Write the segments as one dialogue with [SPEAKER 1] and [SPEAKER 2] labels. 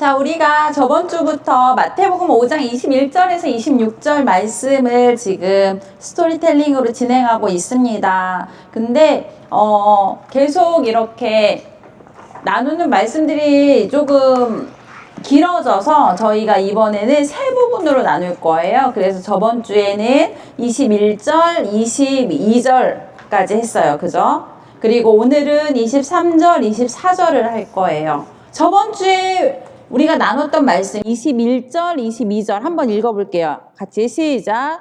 [SPEAKER 1] 자, 우리가 저번 주부터 마태복음 5장 21절에서 26절 말씀을 지금 스토리텔링으로 진행하고 있습니다. 근데 계속 이렇게 나누는 말씀들이 조금 길어져서 저희가 이번에는 세 부분으로 나눌 거예요. 그래서 저번 주에는 21절, 22절까지 했어요. 그죠? 그리고 오늘은 23절, 24절을 할 거예요. 저번 주에 우리가 나눴던 말씀 21절, 22절 한번 읽어볼게요. 같이 시작.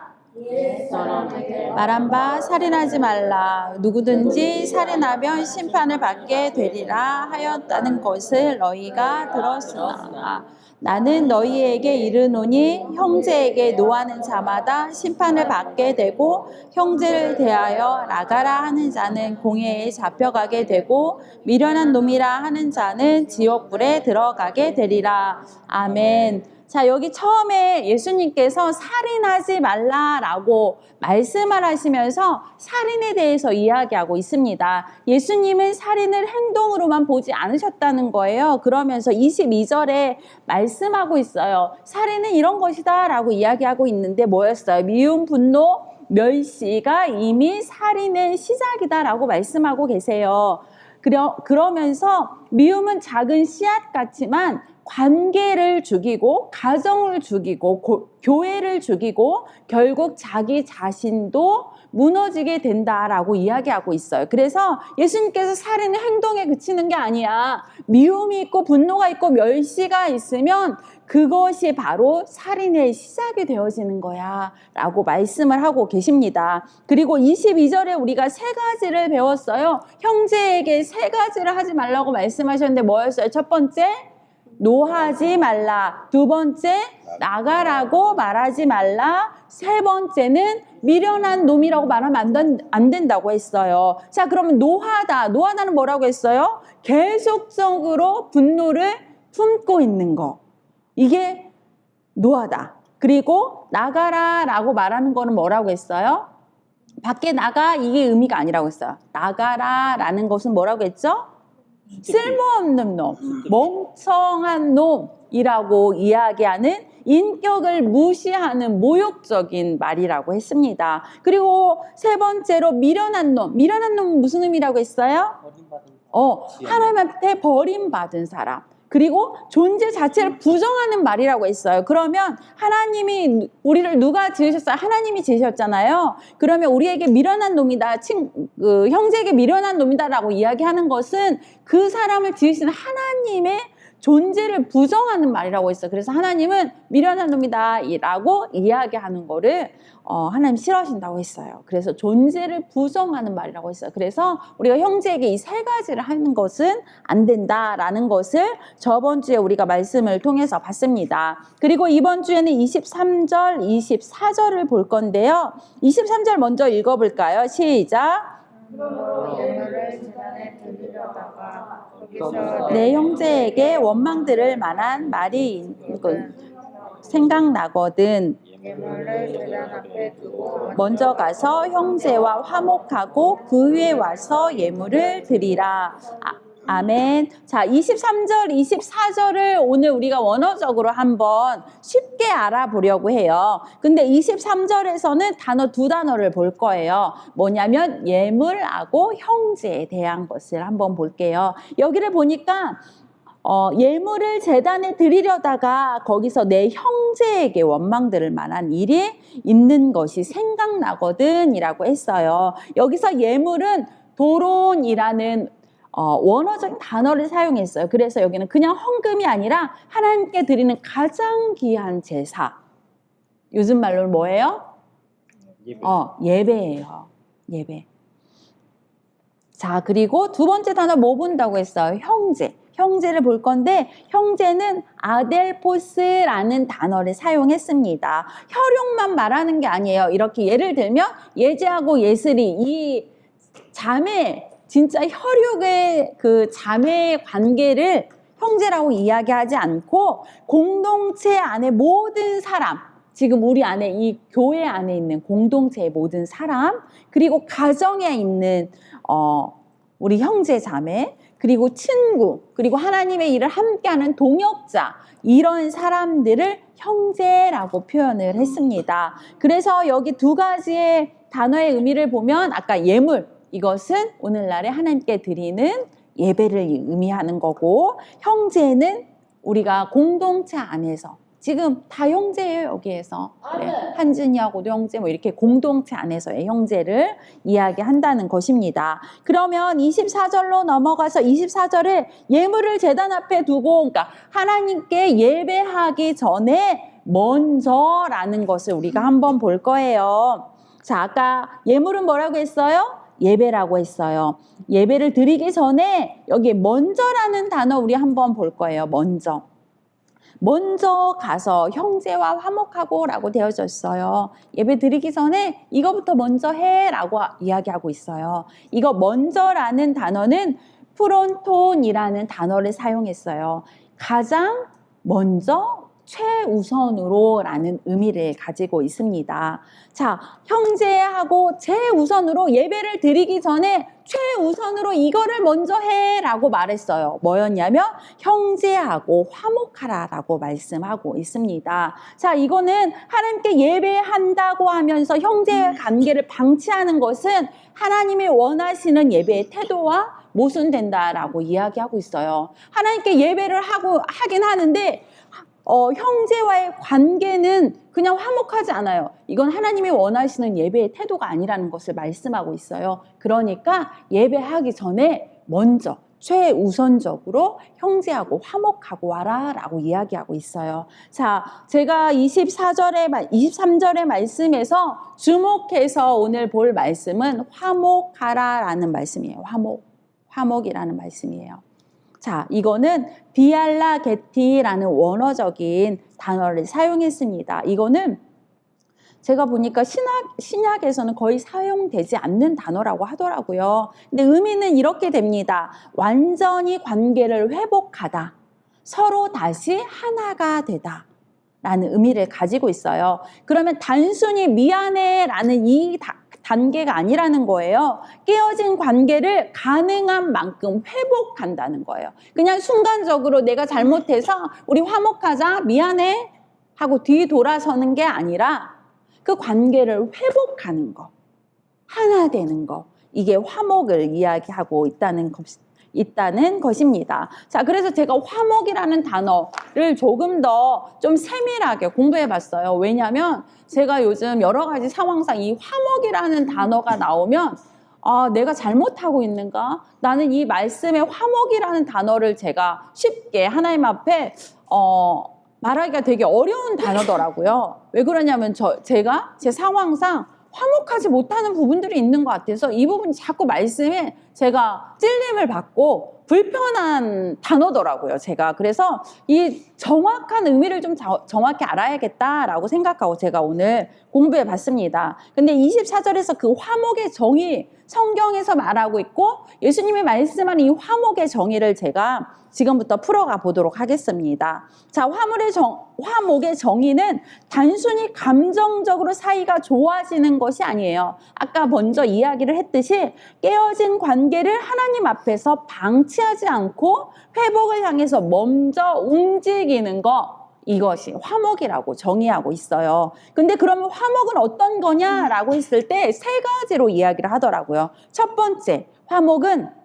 [SPEAKER 1] 말한 바 살인하지 말라. 누구든지 살인하면 심판을 받게 되리라 하였다는 것을 너희가 들었으나 나는 너희에게 이르노니 형제에게 노하는 자마다 심판을 받게 되고 형제를 대하여 나가라 하는 자는 공회에 잡혀가게 되고 미련한 놈이라 하는 자는 지옥불에 들어가게 되리라. 아멘. 자, 여기 처음에 예수님께서 살인하지 말라라고 말씀을 하시면서 살인에 대해서 이야기하고 있습니다. 예수님은 살인을 행동으로만 보지 않으셨다는 거예요. 그러면서 22절에 말씀하고 있어요. 살인은 이런 것이다 라고 이야기하고 있는데 뭐였어요? 미움, 분노, 멸시가 이미 살인의 시작이다 라고 말씀하고 계세요. 그러면서 미움은 작은 씨앗 같지만 관계를 죽이고 가정을 죽이고 교회를 죽이고 결국 자기 자신도 무너지게 된다라고 이야기하고 있어요. 그래서 예수님께서 살인은 행동에 그치는 게 아니야. 미움이 있고 분노가 있고 멸시가 있으면 그것이 바로 살인의 시작이 되어지는 거야 라고 말씀을 하고 계십니다. 그리고 22절에 우리가 세 가지를 배웠어요. 형제에게 세 가지를 하지 말라고 말씀하셨는데 뭐였어요? 첫 번째, 노하지 말라. 두 번째, 나가라고 말하지 말라. 세 번째는 미련한 놈이라고 말하면 안 된다고 했어요. 자, 그러면 노하다. 노하다는 뭐라고 했어요? 계속적으로 분노를 품고 있는 거. 이게 노하다. 그리고 나가라 라고 말하는 거는 뭐라고 했어요? 밖에 나가, 이게 의미가 아니라고 했어요. 나가라 라는 것은 뭐라고 했죠? 쓸모없는 놈, 멍청한 놈이라고 이야기하는 인격을 무시하는 모욕적인 말이라고 했습니다. 그리고 세 번째로 미련한 놈. 미련한 놈은 무슨 의미라고 했어요? 하나님한테 버림받은 사람. 그리고 존재 자체를 부정하는 말이라고 했어요. 그러면 하나님이 우리를 누가 지으셨어요? 하나님이 지으셨잖아요. 그러면 우리에게 미련한 놈이다, 형제에게 미련한 놈이다라고 이야기하는 것은 그 사람을 지으신 하나님의 존재를 부정하는 말이라고 했어요. 그래서 하나님은 미련한 놈이다 라고 이야기하는 거를 하나님 싫어하신다고 했어요. 그래서 존재를 부정하는 말이라고 했어요. 그래서 우리가 형제에게 이 세 가지를 하는 것은 안 된다라는 것을 저번 주에 우리가 말씀을 통해서 봤습니다. 그리고 이번 주에는 23절, 24절을 볼 건데요. 23절 먼저 읽어볼까요? 시작!
[SPEAKER 2] 예물을 제단에 드리려다가
[SPEAKER 1] 내 형제에게 원망 들을 만한 말이 생각나거든.
[SPEAKER 2] 예물을 제단 앞에 두고
[SPEAKER 1] 먼저 가서 형제와 화목하고 그 위에 와서 예물을 드리라. 아멘. 자, 23절, 24절을 오늘 우리가 원어적으로 한번 쉽게 알아보려고 해요. 근데 23절에서는 두 단어를 볼 거예요. 뭐냐면 예물하고 형제에 대한 것을 한번 볼게요. 여기를 보니까 예물을 제단에 드리려다가 거기서 내 형제에게 원망 들을 만한 일이 있는 것이 생각나거든 이라고 했어요. 여기서 예물은 도론이라는 원어적인 단어를 사용했어요. 그래서 여기는 그냥 헌금이 아니라 하나님께 드리는 가장 귀한 제사. 요즘 말로는 뭐예요? 예배예요. 예배. 자, 그리고 두 번째 단어 뭐 본다고 했어요? 형제. 형제를 볼 건데 형제는 아델포스라는 단어를 사용했습니다. 혈육만 말하는 게 아니에요. 이렇게 예를 들면 예제하고 예슬이 이 자매 진짜 혈육의 그 자매 관계를 형제라고 이야기하지 않고 공동체 안에 모든 사람, 지금 우리 안에 이 교회 안에 있는 공동체의 모든 사람, 그리고 가정에 있는 우리 형제 자매, 그리고 친구, 그리고 하나님의 일을 함께하는 동역자, 이런 사람들을 형제라고 표현을 했습니다. 그래서 여기 두 가지의 단어의 의미를 보면 아까 예물, 이것은 오늘날에 하나님께 드리는 예배를 의미하는 거고, 형제는 우리가 공동체 안에서 지금 다 형제예요. 여기에서 한준이하고도 형제, 뭐 이렇게 공동체 안에서의 형제를 이야기한다는 것입니다. 그러면 24절로 넘어가서 24절에 예물을 제단 앞에 두고, 그러니까 하나님께 예배하기 전에 먼저라는 것을 우리가 한번 볼 거예요. 자, 아까 예물은 뭐라고 했어요? 예배라고 했어요. 예배를 드리기 전에 여기 먼저라는 단어 우리 한번 볼 거예요. 먼저 가서 형제와 화목하고 라고 되어져 있어요. 예배 드리기 전에 이거부터 먼저 해 라고 이야기하고 있어요. 이거 먼저라는 단어는 프론톤이라는 단어를 사용했어요. 가장 먼저, 최우선으로 라는 의미를 가지고 있습니다. 자, 형제하고 제우선으로 예배를 드리기 전에 최우선으로 이거를 먼저 해 라고 말했어요. 뭐였냐면 형제하고 화목하라 라고 말씀하고 있습니다. 자, 이거는 하나님께 예배한다고 하면서 형제의 관계를 방치하는 것은 하나님이 원하시는 예배의 태도와 모순된다라고 이야기하고 있어요. 하나님께 예배를 하긴 하는데 형제와의 관계는 그냥 화목하지 않아요. 이건 하나님이 원하시는 예배의 태도가 아니라는 것을 말씀하고 있어요. 그러니까 예배하기 전에 먼저 최우선적으로 형제하고 화목하고 와라 라고 이야기하고 있어요. 자, 제가 23절의 말씀에서 주목해서 오늘 볼 말씀은 화목하라 라는 말씀이에요. 화목이라는 말씀이에요. 자, 이거는 디알라게티라는 원어적인 단어를 사용했습니다. 이거는 제가 보니까 신약에서는 거의 사용되지 않는 단어라고 하더라고요. 근데 의미는 이렇게 됩니다. 완전히 관계를 회복하다. 서로 다시 하나가 되다. 라는 의미를 가지고 있어요. 그러면 단순히 미안해 라는 이 단계가 아니라는 거예요. 깨어진 관계를 가능한 만큼 회복한다는 거예요. 그냥 순간적으로 내가 잘못해서 우리 화목하자, 미안해 하고 뒤돌아서는 게 아니라 그 관계를 회복하는 거, 하나 되는 거, 이게 화목을 이야기하고 있다는 것입니다. 자, 그래서 제가 화목이라는 단어를 조금 더 좀 세밀하게 공부해 봤어요. 왜냐하면 제가 요즘 여러 가지 상황상 이 화목이라는 단어가 나오면 내가 잘못하고 있는가? 나는 이 말씀에 화목이라는 단어를 제가 쉽게 하나님 앞에 말하기가 되게 어려운 단어더라고요. 왜 그러냐면 제가 제 상황상 화목하지 못하는 부분들이 있는 것 같아서 이 부분이 자꾸 말씀에 제가 찔림을 받고 불편한 단어더라고요, 제가. 그래서 이 정확한 의미를 좀 정확히 알아야겠다라고 생각하고 제가 오늘 공부해 봤습니다. 근데 24절에서 그 화목의 정의 성경에서 말하고 있고 예수님이 말씀한 이 화목의 정의를 제가 지금부터 풀어가 보도록 하겠습니다. 자, 화목의 정의는 단순히 감정적으로 사이가 좋아지는 것이 아니에요. 아까 먼저 이야기를 했듯이 깨어진 관계를 하나님 앞에서 방치하지 않고 회복을 향해서 먼저 움직이는 것, 이것이 화목이라고 정의하고 있어요. 근데 그러면 화목은 어떤 거냐라고 했을 때 세 가지로 이야기를 하더라고요. 첫 번째, 화목은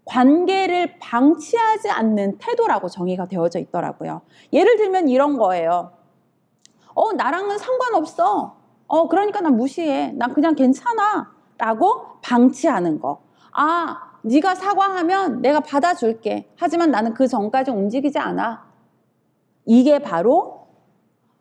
[SPEAKER 1] 관계를 방치하지 않는 태도라고 정의가 되어져 있더라고요. 예를 들면 이런 거예요. 나랑은 상관없어. 그러니까 난 무시해. 난 그냥 괜찮아. 라고 방치하는 거. 네가 사과하면 내가 받아줄게. 하지만 나는 그 전까지 움직이지 않아. 이게 바로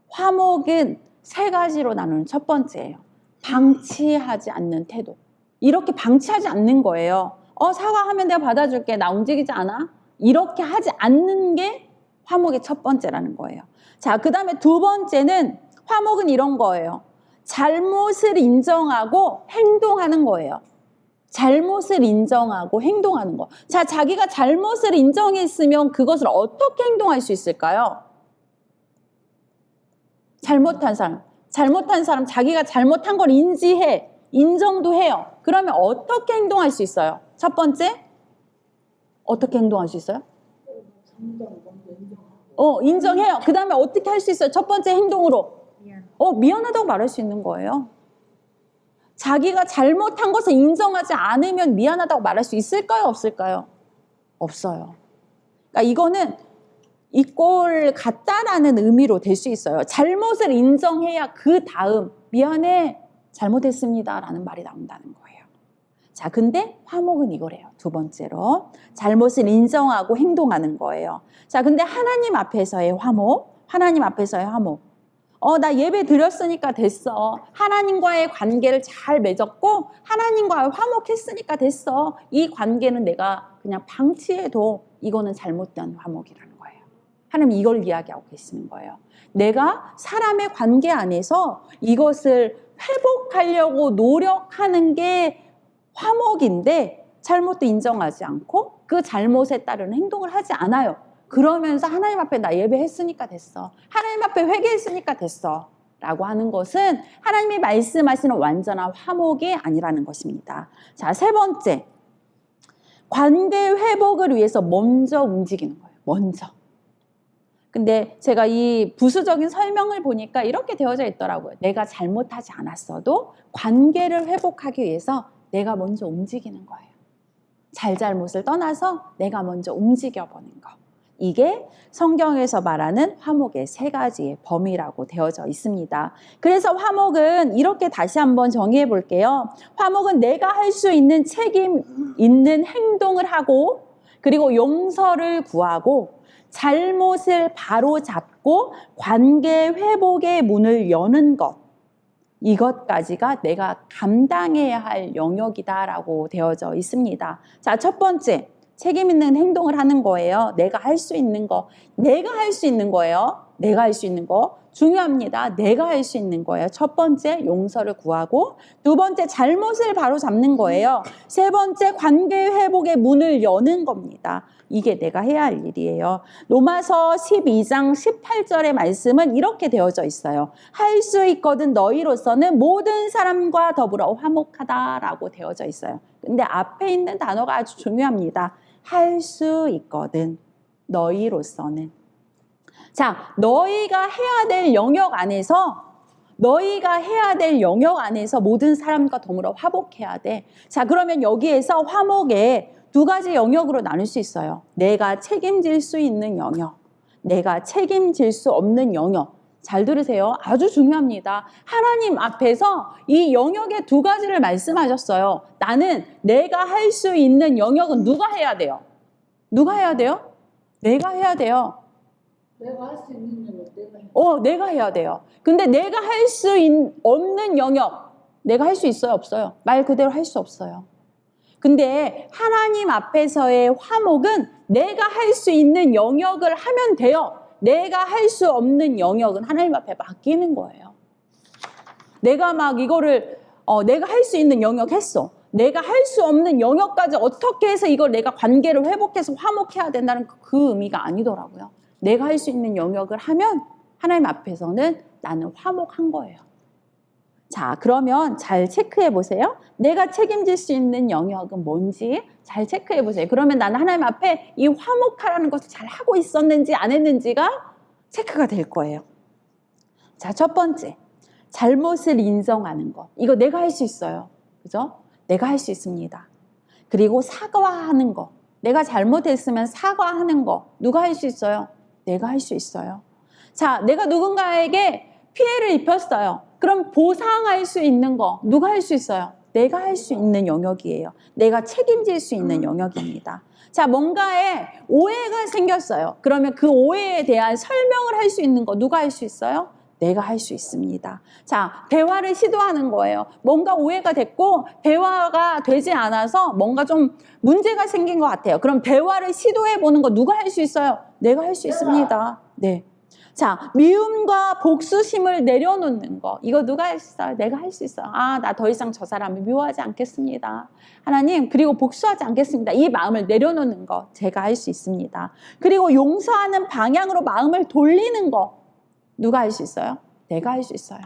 [SPEAKER 1] 화목은 세 가지로 나누는 첫 번째예요. 방치하지 않는 태도. 이렇게 방치하지 않는 거예요. 사과하면 내가 받아줄게. 나 움직이지 않아. 이렇게 하지 않는 게 화목의 첫 번째라는 거예요. 자, 그 다음에 두 번째는 화목은 이런 거예요. 잘못을 인정하고 행동하는 거예요. 잘못을 인정하고 행동하는 거. 자, 자기가 잘못을 인정했으면 그것을 어떻게 행동할 수 있을까요? 잘못한 사람 자기가 잘못한 걸 인지해. 인정도 해요. 그러면 어떻게 행동할 수 있어요? 첫 번째, 어떻게 행동할 수 있어요? 인정해요. 그 다음에 어떻게 할 수 있어요? 첫 번째 행동으로.
[SPEAKER 2] 미안.
[SPEAKER 1] 미안하다고 말할 수 있는 거예요. 자기가 잘못한 것을 인정하지 않으면 미안하다고 말할 수 있을까요? 없을까요? 없어요. 그러니까 이거는 이 꼴 같다라는 의미로 될 수 있어요. 잘못을 인정해야 그 다음 미안해, 잘못했습니다 라는 말이 나온다는 거예요. 자, 근데 화목은 이거래요. 두 번째로 잘못을 인정하고 행동하는 거예요. 자, 근데 하나님 앞에서의 화목, 하나님 앞에서의 화목. 나 예배 드렸으니까 됐어. 하나님과의 관계를 잘 맺었고 하나님과 화목했으니까 됐어. 이 관계는 내가 그냥 방치해도 이거는 잘못된 화목이라는 거예요. 하나님 이걸 이야기하고 계시는 거예요. 내가 사람의 관계 안에서 이것을 회복하려고 노력하는 게 화목인데 잘못도 인정하지 않고 그 잘못에 따른 행동을 하지 않아요. 그러면서 하나님 앞에 나 예배했으니까 됐어. 하나님 앞에 회개했으니까 됐어. 라고 하는 것은 하나님이 말씀하시는 완전한 화목이 아니라는 것입니다. 자, 세 번째. 관계 회복을 위해서 먼저 움직이는 거예요. 먼저. 근데 제가 이 부수적인 설명을 보니까 이렇게 되어져 있더라고요. 내가 잘못하지 않았어도 관계를 회복하기 위해서 내가 먼저 움직이는 거예요. 잘잘못을 떠나서 내가 먼저 움직여보는 거. 이게 성경에서 말하는 화목의 세 가지의 범위라고 되어져 있습니다. 그래서 화목은 이렇게 다시 한번 정의해 볼게요. 화목은 내가 할 수 있는 책임 있는 행동을 하고 그리고 용서를 구하고 잘못을 바로잡고 관계 회복의 문을 여는 것. 이것까지가 내가 감당해야 할 영역이다라고 되어져 있습니다. 자, 첫 번째. 책임 있는 행동을 하는 거예요. 내가 할 수 있는 거. 내가 할 수 있는 거예요. 내가 할 수 있는 거. 중요합니다. 내가 할 수 있는 거예요. 첫 번째, 용서를 구하고. 두 번째, 잘못을 바로 잡는 거예요. 세 번째, 관계 회복의 문을 여는 겁니다. 이게 내가 해야 할 일이에요. 로마서 12장 18절의 말씀은 이렇게 되어져 있어요. 할 수 있거든 너희로서는 모든 사람과 더불어 화목하다라고 되어져 있어요. 근데 앞에 있는 단어가 아주 중요합니다. 할 수 있거든 너희로서는. 자, 너희가 해야 될 영역 안에서 모든 사람과 더불어 화목해야 돼. 자, 그러면 여기에서 화목에 두 가지 영역으로 나눌 수 있어요. 내가 책임질 수 있는 영역, 내가 책임질 수 없는 영역. 잘 들으세요. 아주 중요합니다. 하나님 앞에서 이 영역의 두 가지를 말씀하셨어요. 나는 내가 할 수 있는 영역은 누가 해야 돼요? 누가 해야 돼요? 내가 해야 돼요.
[SPEAKER 2] 내가 할 수 있는 건 내가 해.
[SPEAKER 1] 내가 해야 돼요. 근데 내가 할 수 없는 영역, 내가 할 수 있어요? 없어요? 말 그대로 할 수 없어요. 근데 하나님 앞에서의 화목은 내가 할 수 있는 영역을 하면 돼요. 내가 할 수 없는 영역은 하나님 앞에 맡기는 거예요. 내가 막 이거를 내가 할 수 있는 영역 했어. 내가 할 수 없는 영역까지 어떻게 해서 이걸 내가 관계를 회복해서 화목해야 된다는 그 의미가 아니더라고요. 내가 할 수 있는 영역을 하면 하나님 앞에서는 나는 화목한 거예요. 자, 그러면 잘 체크해 보세요. 내가 책임질 수 있는 영역은 뭔지 잘 체크해 보세요. 그러면 나는 하나님 앞에 이 화목하라는 것을 잘 하고 있었는지 안 했는지가 체크가 될 거예요. 자, 첫 번째. 잘못을 인정하는 거. 이거 내가 할 수 있어요. 그죠? 내가 할 수 있습니다. 그리고 사과하는 거. 내가 잘못했으면 사과하는 거. 누가 할 수 있어요? 내가 할 수 있어요. 자, 내가 누군가에게 피해를 입혔어요. 그럼 보상할 수 있는 거 누가 할 수 있어요? 내가 할 수 있는 영역이에요. 내가 책임질 수 있는 영역입니다. 자, 뭔가에 오해가 생겼어요. 그러면 그 오해에 대한 설명을 할 수 있는 거 누가 할 수 있어요? 내가 할 수 있습니다. 자, 대화를 시도하는 거예요. 뭔가 오해가 됐고 대화가 되지 않아서 뭔가 좀 문제가 생긴 것 같아요. 그럼 대화를 시도해 보는 거 누가 할 수 있어요? 내가 할 수 있습니다. 네. 자, 미움과 복수심을 내려놓는 거. 이거 누가 할 수 있어요? 내가 할 수 있어요. 나 더 이상 저 사람을 미워하지 않겠습니다. 하나님, 그리고 복수하지 않겠습니다. 이 마음을 내려놓는 거 제가 할 수 있습니다. 그리고 용서하는 방향으로 마음을 돌리는 거 누가 할 수 있어요? 내가 할 수 있어요.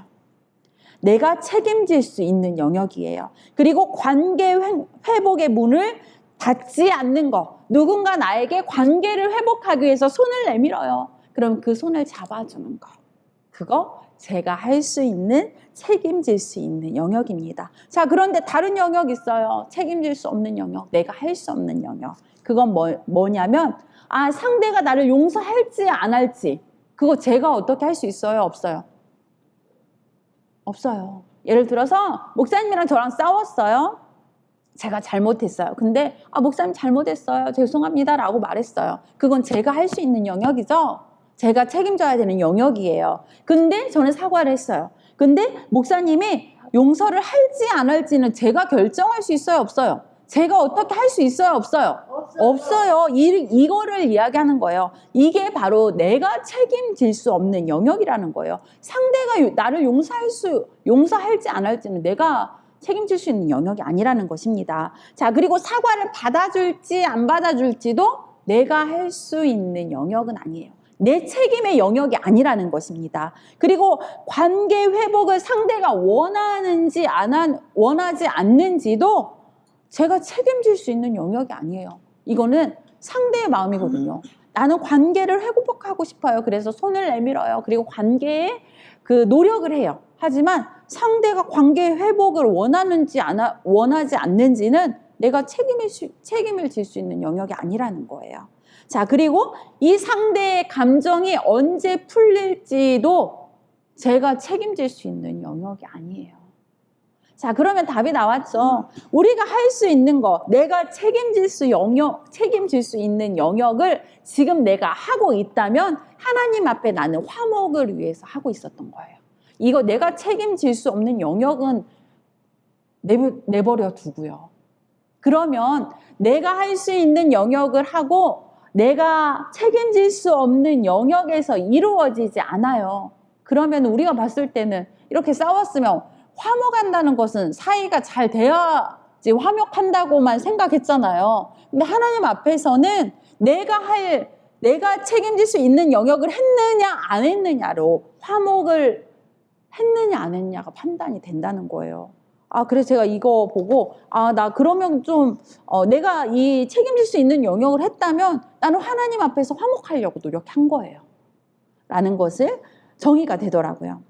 [SPEAKER 1] 내가 책임질 수 있는 영역이에요. 그리고 관계 회복의 문을 닫지 않는 거. 누군가 나에게 관계를 회복하기 위해서 손을 내밀어요. 그럼 그 손을 잡아주는 거. 그거 제가 할 수 있는, 책임질 수 있는 영역입니다. 자, 그런데 다른 영역 있어요. 책임질 수 없는 영역, 내가 할 수 없는 영역. 그건 뭐냐면 상대가 나를 용서할지 안 할지, 그거 제가 어떻게 할 수 있어요? 없어요? 없어요. 예를 들어서 목사님이랑 저랑 싸웠어요. 제가 잘못했어요. 근데 목사님 잘못했어요. 죄송합니다 라고 말했어요. 그건 제가 할 수 있는 영역이죠. 제가 책임져야 되는 영역이에요. 근데 저는 사과를 했어요. 근데 목사님이 용서를 할지 안 할지는 제가 결정할 수 있어요? 없어요? 제가 어떻게 할 수 있어요? 없어요? 없어요. 이거를 이야기하는 거예요. 이게 바로 내가 책임질 수 없는 영역이라는 거예요. 상대가 나를 용서할지 안 할지는 내가 책임질 수 있는 영역이 아니라는 것입니다. 자, 그리고 사과를 받아줄지 안 받아줄지도 내가 할 수 있는 영역은 아니에요. 내 책임의 영역이 아니라는 것입니다. 그리고 관계 회복을 상대가 원하지 않는지도 제가 책임질 수 있는 영역이 아니에요. 이거는 상대의 마음이거든요. 나는 관계를 회복하고 싶어요. 그래서 손을 내밀어요. 그리고 관계에 그 노력을 해요. 하지만 상대가 관계 회복을 원하지 않는지는 내가 책임을 질 수 있는 영역이 아니라는 거예요. 자, 그리고 이 상대의 감정이 언제 풀릴지도 제가 책임질 수 있는 영역이 아니에요. 자, 그러면 답이 나왔죠. 우리가 할 수 있는 거, 내가 책임질 수 있는 영역을 지금 내가 하고 있다면 하나님 앞에 나는 화목을 위해서 하고 있었던 거예요. 이거 내가 책임질 수 없는 영역은 내버려 두고요. 그러면 내가 할 수 있는 영역을 하고 내가 책임질 수 없는 영역에서 이루어지지 않아요. 그러면 우리가 봤을 때는 이렇게 싸웠으면 화목한다는 것은 사이가 잘 돼야지 화목한다고만 생각했잖아요. 근데 하나님 앞에서는 내가 책임질 수 있는 영역을 했느냐 안 했느냐로 화목을 했느냐 안 했느냐가 판단이 된다는 거예요. 그래서 제가 이거 보고 나 그러면 좀 내가 이 책임질 수 있는 영역을 했다면 나는 하나님 앞에서 화목하려고 노력한 거예요 라는 것을 정의가 되더라고요.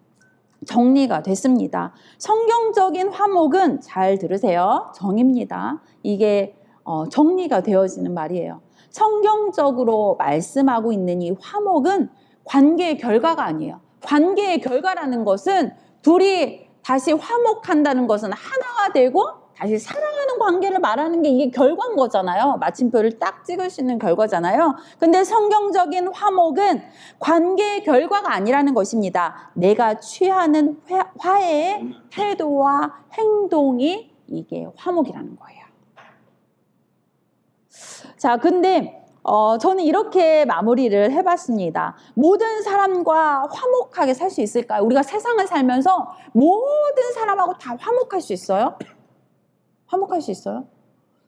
[SPEAKER 1] 정리가 됐습니다. 성경적인 화목은, 잘 들으세요, 정의입니다. 이게 정리가 되어지는 말이에요. 성경적으로 말씀하고 있는 이 화목은 관계의 결과가 아니에요. 관계의 결과라는 것은 둘이 다시 화목한다는 것은 하나가 되고 다시 사랑하는 관계를 말하는 게 이게 결과인 거잖아요. 마침표를 딱 찍을 수 있는 결과잖아요. 근데 성경적인 화목은 관계의 결과가 아니라는 것입니다. 내가 취하는 화해의 태도와 행동이 이게 화목이라는 거예요. 자, 근데 저는 이렇게 마무리를 해봤습니다. 모든 사람과 화목하게 살 수 있을까요? 우리가 세상을 살면서 모든 사람하고 다 화목할 수 있어요? 화목할 수 있어요?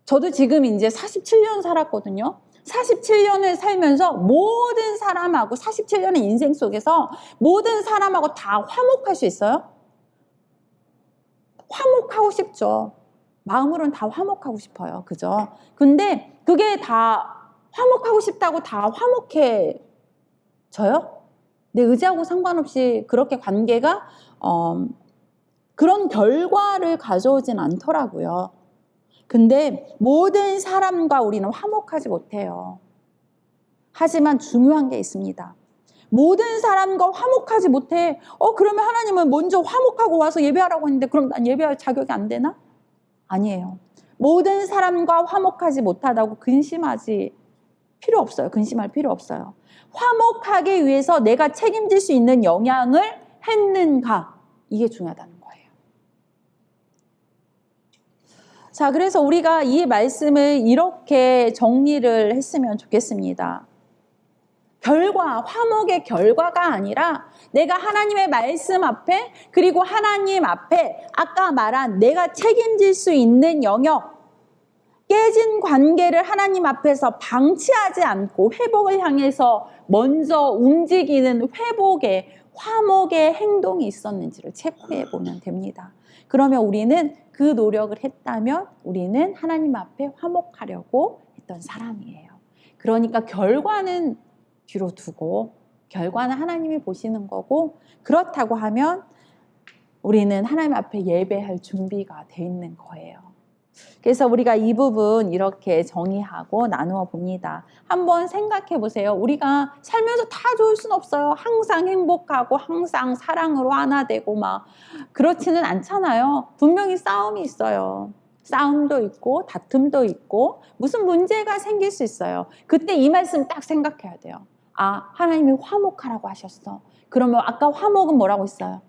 [SPEAKER 1] 저도 지금 이제 47년 살았거든요. 47년을 살면서 모든 사람하고 47년의 인생 속에서 모든 사람하고 다 화목할 수 있어요? 화목하고 싶죠. 마음으로는 다 화목하고 싶어요. 그죠? 근데 그게 다 화목하고 싶다고 다 화목해져요? 내 의지하고 상관없이 그렇게 관계가 그런 결과를 가져오진 않더라고요. 근데 모든 사람과 우리는 화목하지 못해요. 하지만 중요한 게 있습니다. 모든 사람과 화목하지 못해. 그러면 하나님은 먼저 화목하고 와서 예배하라고 했는데 그럼 난 예배할 자격이 안 되나? 아니에요. 모든 사람과 화목하지 못하다고 근심할 필요 없어요. 화목하기 위해서 내가 책임질 수 있는 영향을 했는가? 이게 중요하다는 거예요. 자, 그래서 우리가 이 말씀을 이렇게 정리를 했으면 좋겠습니다. 화목의 결과가 아니라 내가 하나님의 말씀 앞에, 그리고 하나님 앞에 아까 말한 내가 책임질 수 있는 영역, 깨진 관계를 하나님 앞에서 방치하지 않고 회복을 향해서 먼저 움직이는 화목의 행동이 있었는지를 체크해 보면 됩니다. 그러면 우리는 그 노력을 했다면 우리는 하나님 앞에 화목하려고 했던 사람이에요. 그러니까 결과는 뒤로 두고 결과는 하나님이 보시는 거고, 그렇다고 하면 우리는 하나님 앞에 예배할 준비가 돼 있는 거예요. 그래서 우리가 이 부분 이렇게 정의하고 나누어 봅니다. 한번 생각해 보세요. 우리가 살면서 다 좋을 순 없어요. 항상 행복하고 항상 사랑으로 하나 되고 막 그렇지는 않잖아요. 분명히 싸움이 있어요. 싸움도 있고 다툼도 있고 무슨 문제가 생길 수 있어요. 그때 이 말씀 딱 생각해야 돼요. 아, 하나님이 화목하라고 하셨어. 그러면 아까 화목은 뭐라고 했어요?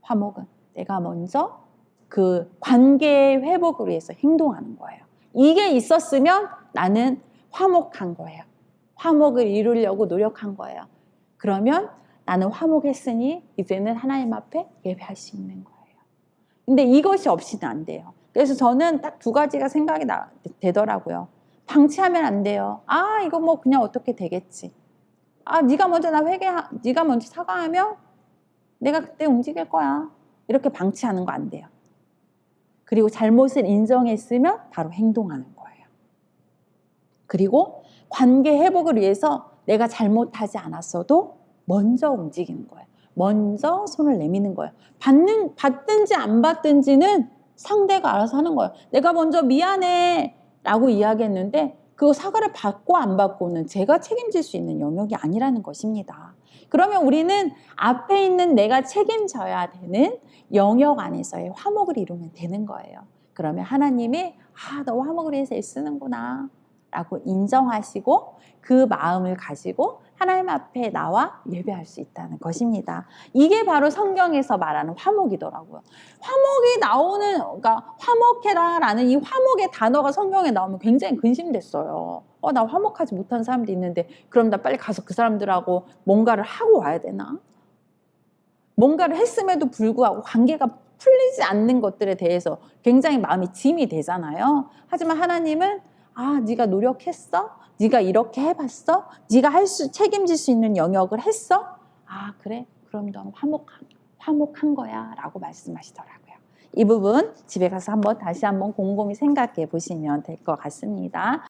[SPEAKER 1] 화목은 내가 먼저 그 관계의 회복을 위해서 행동하는 거예요. 이게 있었으면 나는 화목한 거예요. 화목을 이루려고 노력한 거예요. 그러면 나는 화목했으니 이제는 하나님 앞에 예배할 수 있는 거예요. 근데 이것이 없이는 안 돼요. 그래서 저는 딱 두 가지가 생각이 되더라고요. 방치하면 안 돼요. 아, 이거 뭐 그냥 어떻게 되겠지. 아, 네가 먼저 네가 먼저 사과하면 내가 그때 움직일 거야. 이렇게 방치하는 거 안 돼요. 그리고 잘못을 인정했으면 바로 행동하는 거예요. 그리고 관계 회복을 위해서 내가 잘못하지 않았어도 먼저 움직이는 거예요. 먼저 손을 내미는 거예요. 받든지 안 받든지는 상대가 알아서 하는 거예요. 내가 먼저 미안해 라고 이야기했는데 그 사과를 받고 안 받고는 제가 책임질 수 있는 영역이 아니라는 것입니다. 그러면 우리는 앞에 있는 내가 책임져야 되는 영역 안에서의 화목을 이루면 되는 거예요. 그러면 하나님이 너 화목을 위해서 애쓰는구나 라고 인정하시고 그 마음을 가지고 하나님 앞에 나와 예배할 수 있다는 것입니다. 이게 바로 성경에서 말하는 화목이더라고요. 화목이 나오는, 그러니까 화목해라 라는 이 화목의 단어가 성경에 나오면 굉장히 근심됐어요. 나 화목하지 못한 사람도 있는데 그럼 나 빨리 가서 그 사람들하고 뭔가를 하고 와야 되나? 뭔가를 했음에도 불구하고 관계가 풀리지 않는 것들에 대해서 굉장히 마음이 짐이 되잖아요. 하지만 하나님은 네가 노력했어? 네가 이렇게 해봤어? 네가 책임질 수 있는 영역을 했어? 그래? 그럼 넌 화목한 거야 라고 말씀하시더라고요. 이 부분 집에 가서 다시 한번 곰곰이 생각해 보시면 될 것 같습니다.